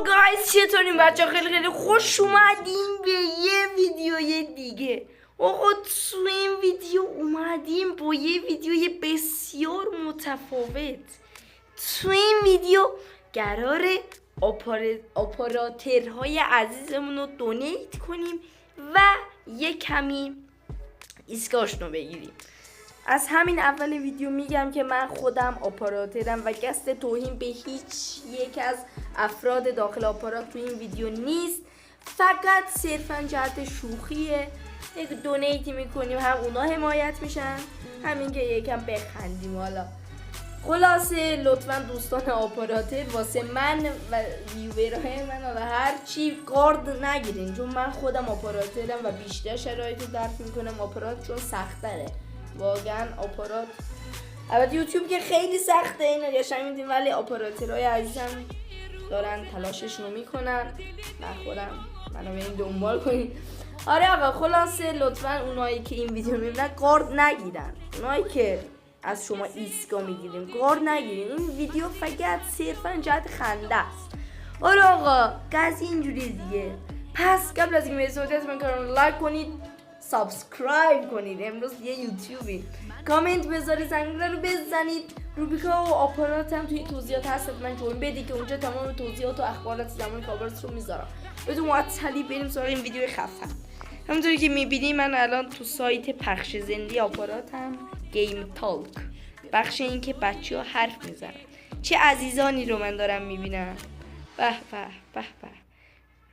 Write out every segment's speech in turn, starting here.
گایز چطورین بچه؟ خیلی خوش اومدیم به یه ویدیوی دیگه. آقا تو این ویدیو اومدیم با یه ویدیوی بسیار متفاوت. تو این ویدیو قراره اپراتورهای عزیزمون رو دونیت کنیم و یه کمی ایسکاشون رو بگیریم. از همین اول ویدیو میگم که من خودم اپراتورم و قصد توهین به هیچ یک از افراد داخل آپارات تو این ویدیو نیست، فقط صرفا جهت شوخیه. یک دونیتی میکنیم، هم اونا حمایت میشن، همین که یکم بخندیم. حالا خلاصه لطفا دوستان آپاراتور واسه من و ویورهای من و هر چی کارد نگیرین، چون من خودم آپاراتورم و بیشتر شرایط رو درک میکنم. آپارات چون سختره واقعا. آپارات البته یوتیوب که خیلی سخته، اینو قشنگ میدین، ولی آپاراتورهای عزیزم دارن تلاششون رو میکنن. من خودم منو برین دنبال کنین. آره آقا خلاصه لطفا اونایی که این ویدیو میبینن کارد نگیرن، اونایی که از شما ایسکا میگیریم کارد نگیرین. این ویدیو فقط صرفا جهت خنده است. آره آقا قضیه اینجوری دیگه. پس قبل از اینکه برسیم من کارو لایک کنید، سابسکرایب کنید. امروز یه یوتیوبی. کامنت بذارید، زنگوله رو بزنید. روبیکا و آپارات هم توی توضیحات هست، من جوین بدی که اونجا تمام توضیحات و اخبارات زمان کابرس رو میذارم. بدون معطلی بریم سراغ این ویدیو خفن. همونطوری که میبینی من الان تو سایت پخش زندی آپاراتم، گیم تالک، بخش این که بچه ها حرف میزنن. چه عزیزانی رو من دارم میبینم. به به به به.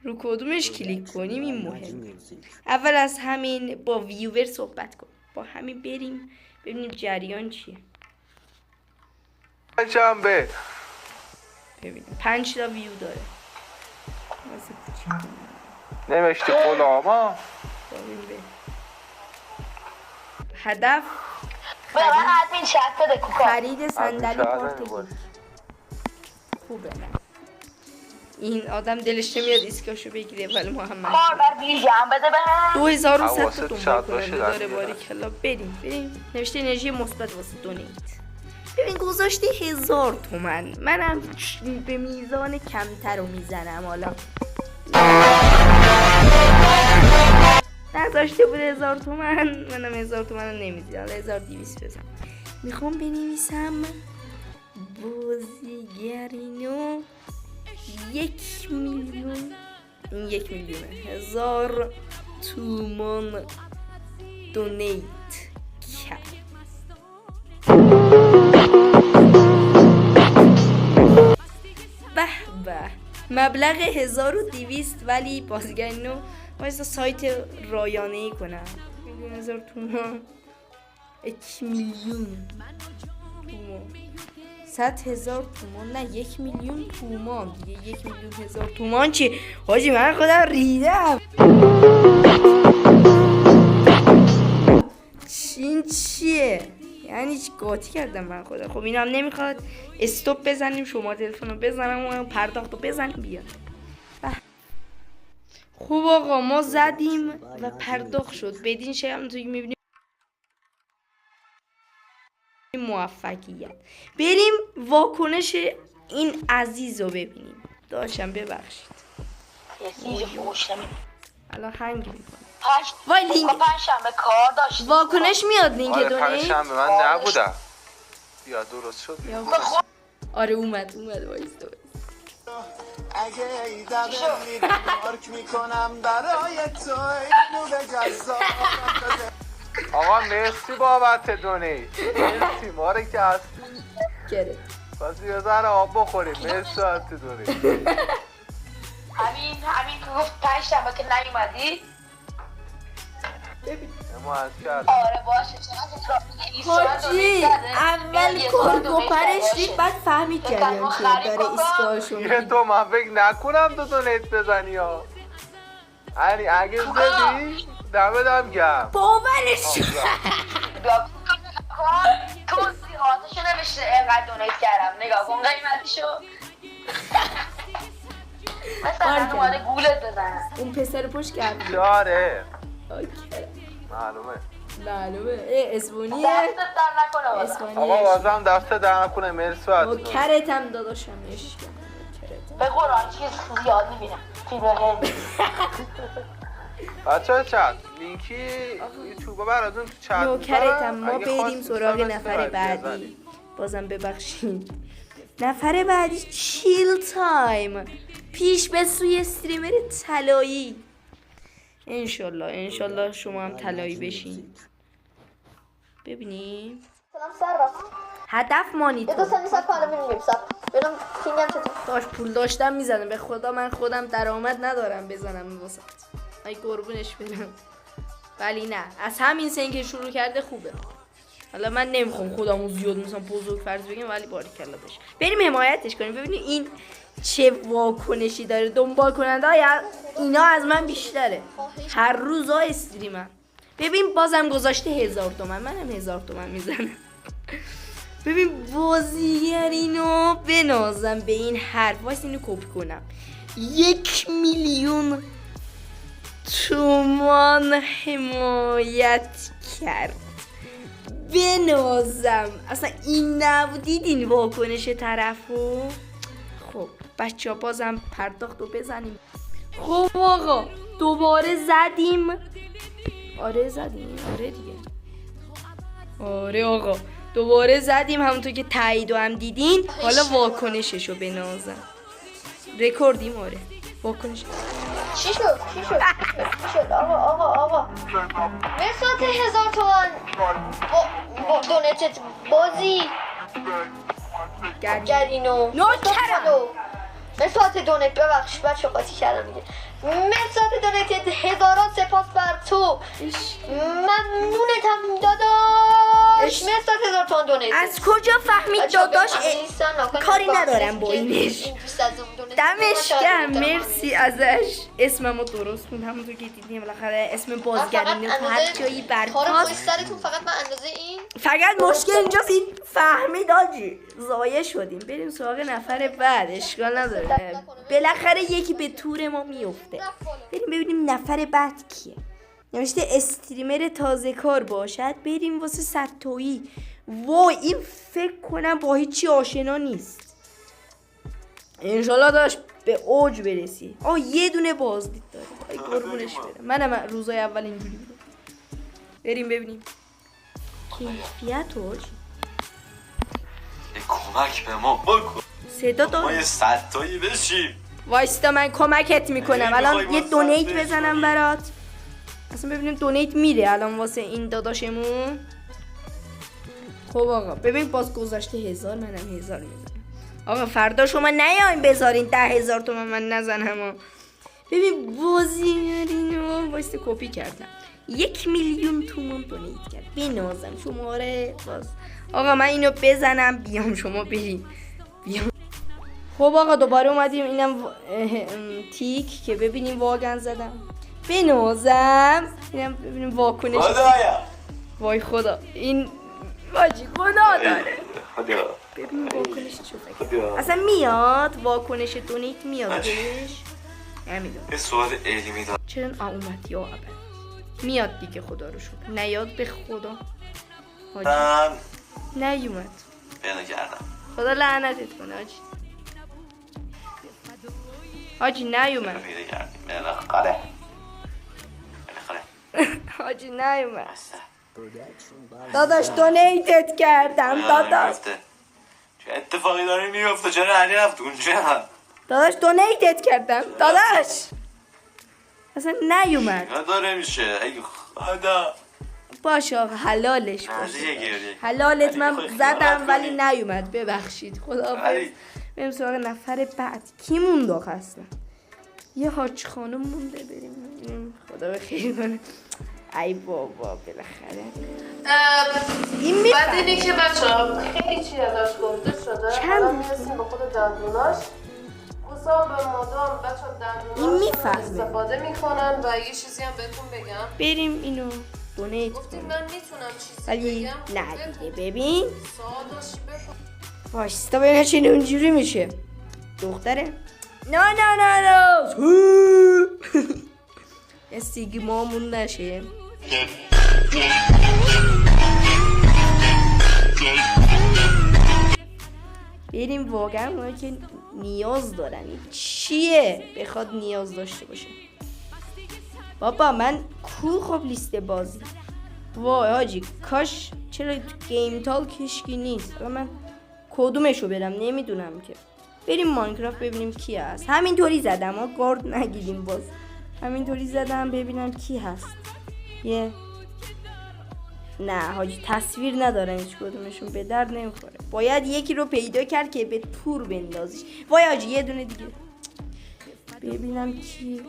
رو کدومش کلیک کنیم این مهمه. اول از همین با ویور صحبت کن، با همین بریم ببینیم جریان چیه. جنبه ببینیم 5 تا ویو داره. نوشتی غلاما. هدف خرید صندلی پارت خوبه. نه این آدم دلش نمیاد ایسکاشو بگیره، ولی محمد 2100 تا دنبال کننده داره. باریکلا. بریم. نوشته انرژی مثبت واسه دونیت. ببین گذاشتی 1000 تومن، منم به میزان کمتر رو میزنم. حالا نذاشته بود 1000 تومن، منم 1000 تومن رو نمیزیدم. 1200 بزن. میخوام بنویسم بازیگرینو 1 میلیون، این 1 میلیونه 1000 تومان دونیت کرد. به به. مبلغ 1200، ولی بازیگرینو واسه سایت رایانه‌ای کنم. 1000 تومان 1 میلیون تومان 100,000 تومان، نه 1 میلیون تومان دیگه. 1 میلیون 1000 تومان چی؟ حاجی من خودم ریدم. این چیه؟ یعنی چی قاطی کردم من خودم. خب اینم نمیخواد. استوب بزنیم، شما تلفن رو بزنم و پرداخت رو بزنیم بیاد. خوب آقا ما زدیم و پرداخت شد. بدین شکل همونطوری که میبینیم موفقیت. بریم واکنش این عزیز رو ببینیم. داشتم ببخشید الان هنگ میکنم. وای لینک پنجشنبه کار داشت. واکنش میاد لینک دونیت. پنجشنبه من نبودم. یا درست شد. آره اومد وایستا. اگه ایدم میرم مارک میکنم برای تو اینو به جزا. آقا مرسی بابت دونیت. مرسی ماره که هستی. گره بس یه ذره آب بخوریم. مرسی بابت دونیت. همین که گفت پنجشنبه که نیومدی. اما از کرد. آره باشه. حاجی اول کارگوپرش رید، بعد فهمید جریان چیه. داره ایسکاشو یه تو من فکر نکنم تو دونیت بزنی ها. یعنی اگه زدی دمدم گم. باورش شد. توضیحاتشو نوشته اینقدر دونیت کردم. نگاه کن قیمتشو. مثلا اومده گولت بزنه. اون پسر پشت کرد. داره. اوکی. معلومه. اسپونیه. دستت در نکنه. آقا بازم دست در نکنه. مرسی بابت کرتم داداشم. به قرآن چیز زیاد میبینم فیلم هندی. بچه های چت لینکی یوتیوب براتون تو چت نوکرتم. ما اگه بریم خواستید سراغ سراغ نفر بعدی. بزنید. بازم ببخشید. نفر بعدی چیل تایم، پیش به سوی استریمر طلایی. انشالله شما هم طلایی بشین. ببینیم سلام سر هدف یه مانیتور. دوستان نیست کالا میگیم سب ببینم فیلم چطور داشت پول داشتم میزنم. به خدا من خودم درآمد ندارم بزنم واسه ای قربونش برم. ولی نه از همین سن که شروع کرده خوبه. حالا من نمیخوام خودمو زیاد مثلا بزرگ فرض بگم ولی باریکلا بشه. بریم حمایتش کنیم. ببینید این چه واکنشی داره. دنبال کننده های اینا از من بیشتره. هر روز ها استریمم. ببین بازم گذاشته 1000 تومن. منم 1000 تومن میزنم. ببین بازیگر اینو بنازم به این حرف. واسه اینو کپی کنم. 1,000,000 تومان حمایت کرد. بنازم. اصلا این نبودید این واکنش طرفو. خب بچه ها بازم پرداخت رو بزنیم. خب آقا دوباره زدیم. آره زدیم. آره دیگه. آره آقا دوباره زدیم. همونطور که تایید هم دیدین. حالا واکنششو بنازم. رکوردیم. آره واکنش چی شد آقا مرسات 1000 تومان با دونتت بازی گرینو نوکرم. مرسات دونت ببخش بچه قاطی کردم میگه مرسات دونتت هزاران سپاس بر تو ممنونتم داداش. مرسات 1000 تومان دونت. از کجا فهمید داداش؟ کاری ندارم با اینش. دمش گرم. مرسی ازش. اسممو درست کن همونطور که دیدیم. بالاخره اسم بازگرینو تو هر جایی برپاست. فقط من اندازه این فقط مشکل اینجاست این فهمید آجی. ضایع شدیم. بریم سراغ نفر بعد. اشکال نداره. بالاخره یکی به تور ما میفته. بریم ببینیم نفر بعد کیه. نوشته استریمر تازه کار باشد بریم واسه 100 تایی. وای این فکر کنم با هیچی آشنا نیست. انشالله داشت به اوج برسی. یه دونه بازدید داره. ای قربونش برم. منم روزای اول اینجوری بودم. بریم ببینیم کیفیت اوج. کمک به ما بکن. صدا داره. ما یه 100 تایی بشیم. وایستا من کمکت میکنم. الان یه دونیت بزنم برات. اصلا ببینیم دونیت میره الان واسه این داداشمون. خب آقا ببین باز گذاشته 1000 منم 1000 میزنم. آقا فردا شما نیاین بذارین 10,000 تومن من نزنم. ببین بازیگرینو واسه کپی کردم. 1,000,000 تومان دونیت کرد. بنازم شماره باز. آقا من اینو بزنم بیام شما بریم. بیام. خب آقا دوباره اومدیم. اینم تیک که ببینیم واقعا زدم. بنازم. اینم ببینیم واکنش. خدایا. وای خدا این واجی خدا داره. خدا. ببین واکنش چه اصلا میاد واکنش دونیت میاد بهش. نمیدونم. یه سوال علمی دارم. چرا اومد یا اول میاد دیگه خدا رو شکر. نیاد به خدا. حاجی نیومد. پیدا کردم. خدا لعنتت کنه حاجی. حاجی نیومد. پیدا کردیم. بالاخره. حاجی نیومد. داداش دونیتت کردم داداش. چه اتفاقی داره میفته؟ چرا علی رفت اونجا؟ داداش دونیتت کردم داداش. اصلا نیومد. داره میشه. ای خدا. باشه آقا حلالش باشه. حلالت من زدم ولی نیومد. ببخشید خدا. بریم سراغ نفر بعد. کی مونده آخه اصلا؟ یه حاج خانم مونده. بریم خدا بخیر کنه. ای بابا بالاخره این بعد اینی که بچه‌ها خیلی چیز ازش گفته شده الان میرسیم به خود دندوناش. گوسا به مدام بچه‌ها دندوناش استفاده میکنن و یه چیزی هم بهتون بگم. بریم اینو دونیت گفتیم من میتونم چیزی ولی بگم. نه دیگه ببین سوالش بپرس. واستا ببین چه اونجوری میشه. دختره نه یه سیگمامون نشه. بریم واقعا ما که نیاز دارن. این چیه بخواد نیاز داشته باشه؟ بابا من کو خب لیست بازی. وای حاجی کاش چرا تو گیم تالک هیچکی نیست. الان من کدومشو برم نمیدونم که. بریم ماینکرافت ببینیم کی هست. همینطوری زدم ها گارد نگیریم باز. همینطوری زدم ببینم کی هست. نه حاجی تصویر ندارن هیچ کدومشون به درد نمیخوره. باید یکی رو پیدا کرد که به تور بندازیش. وای حاجی یه دونه دیگه ببینم کی.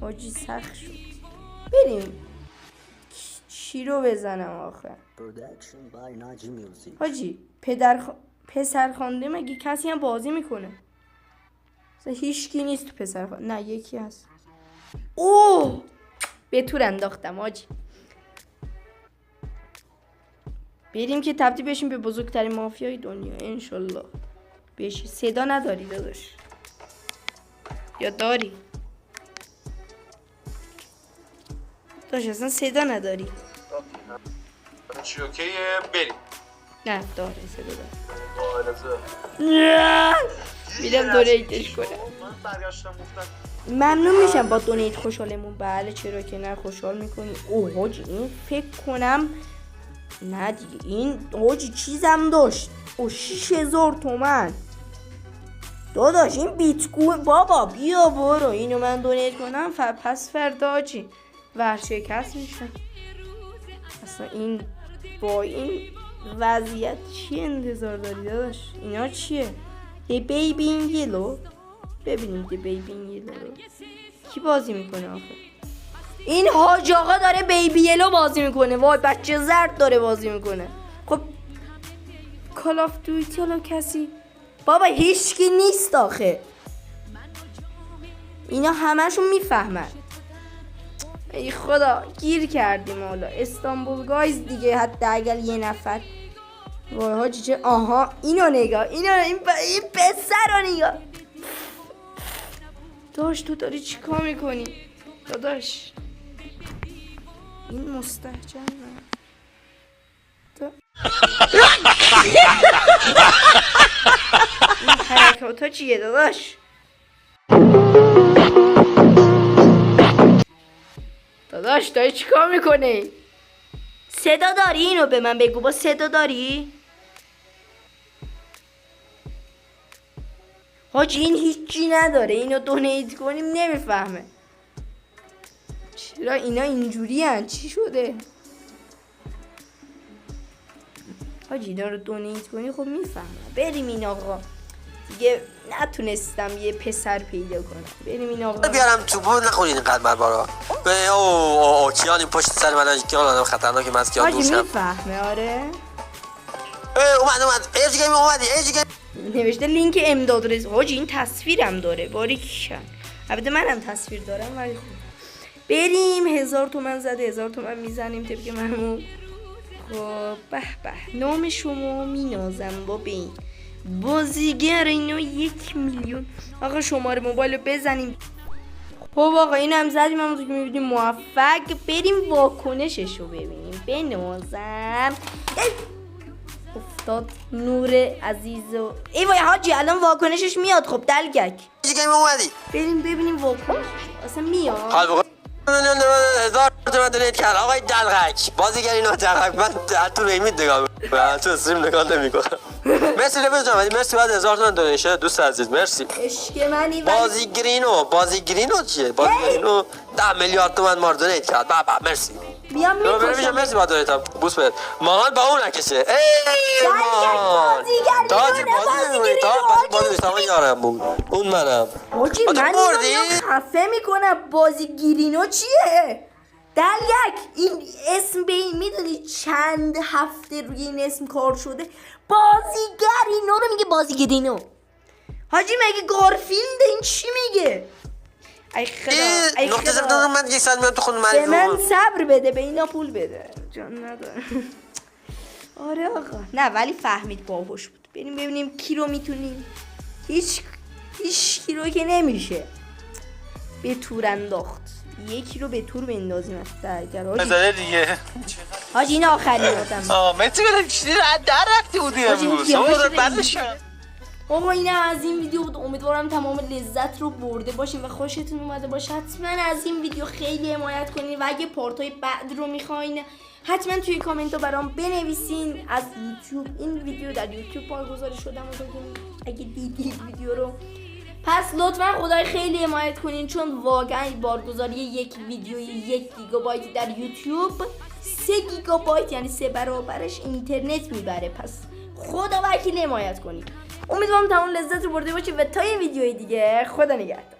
حاجی سخت شد. بریم چی رو بزنم آخه. حاجی پسر خوانده مگه کسی هم بازی میکنه؟ مثلا هیچکی نیست تو پسر خوانده. نه یکی هست. اوه به تور انداختم حاجی. بریم که تبدیل بشیم به بزرگترین مافیای دنیا انشالله. بشی صدا نداری داداش یا داری؟ داداش اصلا صدا نداری. چی اوکیه بریم. نه داره صدا داره. میرم دونیتش کنم. من برگشتم گفتم ممنون میشم با دونیت خوشحالمون. بله چرا که نه خوشحال میکنی. اوه حاجی این فکر کنم نه دیگه این حاجی چیزم داشت. او 6000 تومن داداش. این بیت کوین بابا بیا برو اینو من دونیت کنم پس فردا حاجی ورشکست میشم. اصلا این با این وضعیت چی انتظار داری داداش؟ اینا چیه؟ یه بیبی این یلو. ببینیم که بیبی این یلو رو کی بازی میکنه آخه. این حاج آقا داره بیبی یلو بازی میکنه. وای بچه زرد داره بازی میکنه. خب کال آف دویتی حالا کسی بابا هیچکی نیست آخه. اینا همشون میفهمن. ای خدا گیر کردیم حالا. استانبول گایز دیگه حتی اگر یه نفر. وای حاجی چه آها اینو نگاه این پسر رو نگاه. داش تو داری چی کار میکنی داداش؟ این مستحجن این حرکات ها چیه داداش؟ داداش داری چی کار میکنی؟ صدا داری؟ اینو به من بگو با صدا داری؟ حاجی این هیچی نداره. اینو دونیت کنیم نمیفهمه. چرا اینا اینجوری هن؟ چی شده؟ حاجی اینا رو دونیت کنی خب میفهمه. بریم این آقا دیگه نتونستم یه پسر پیدا کنم. بریم این آقا بیارم تو بود نخونین اینقدر مربارا. به او کیان این پشت سر من کیان آدم خطرناکی من از کیان حاجی دوشم. میفهمه آره. اومد ایج گیم اومدی ایج گیم نوشته لینک امداد رس. حاجی این تصویرم داره باریکن. البته منم تصویر دارم ولی خوب. بریم 1000 تومن زده 1000 تومن میزنیم طبق معمول. خب به به نام شما مینازم با بین بازیگر اینو 1 میلیون. آقا شماره موبایل رو بزنیم. خب آقا این هم زدیم. همونطور که میبینیم موفق. بریم واکنشش رو ببینیم. بنازم افتاد نور عزیز و ای وای حاجی الان واکنشش میاد. خب دلگک ایج گیم اومدی. بریم ببینیم واکنشش اصلا میاد. حال بقول 1000 تومن دونیت کرد آقای دلغک بازیگری نو دلغک. من تو ریمید نگاه میکنم تو استریم نگاه نمیکنم. مرسی رفیق جان مرسی بعد 1000 تومن دونیشن دوست عزیز مرسی. عشق منی بازیگرینو چیه؟ بازیگرینو 10 میلیارد تومن مار دونیت کرد. بابا مرسی. بیام میکشم. مرسی بعد دونیتم بوس بده. مامان با اون نکشه. ای مان بازیگری یارم بود. اون منم. حاجی من اینو خفه میکنم. بازیگرینو چیه؟ دلگک این اسم به این میدونی چند هفته روی این اسم کار شده. بازیگرینو رو میگه بازیگرینو. حاجی مگه گارفیلد این چی میگه؟ ای خدا ای نقطه خدا زدم من یک ساعت میام تو خونه به من صبر بده به اینا پول بده جان ندارم. آره آقا نه ولی فهمید باهوش بود. بریم ببینیم کی رو میتونیم. هیچ کی رو که نمیشه به تور انداخت. یکی رو به تور بندازیم اگر بذاره دیگه. حاجی این آخری آدم. متی بله چیزی در رفتی بودی امروز. بعدش آقا این از این ویدیو بود. امیدوارم تمام لذت رو برده باشین و خوشتون اومده باشه. حتما از این ویدیو خیلی حمایت کنین و اگه پارتای بعد رو میخواین حتما توی کامنت ها برام بنویسین. از یوتیوب این ویدیو در یوتیوب بارگذاری شده اگه دیدید ویدیو رو. پس لطفا خدای خیلی حمایت کنین چون واقعا بارگذاری یک ویدیو 1 گیگابایت در یوتیوب 3 گیگابایت یعنی 3 برابرش اینترنت میبره. پس خدا وکیل حمایت کنین. امیدوارم تمام لذت رو برده باشید و تا یه ویدیوی دیگه خدا نگهدار.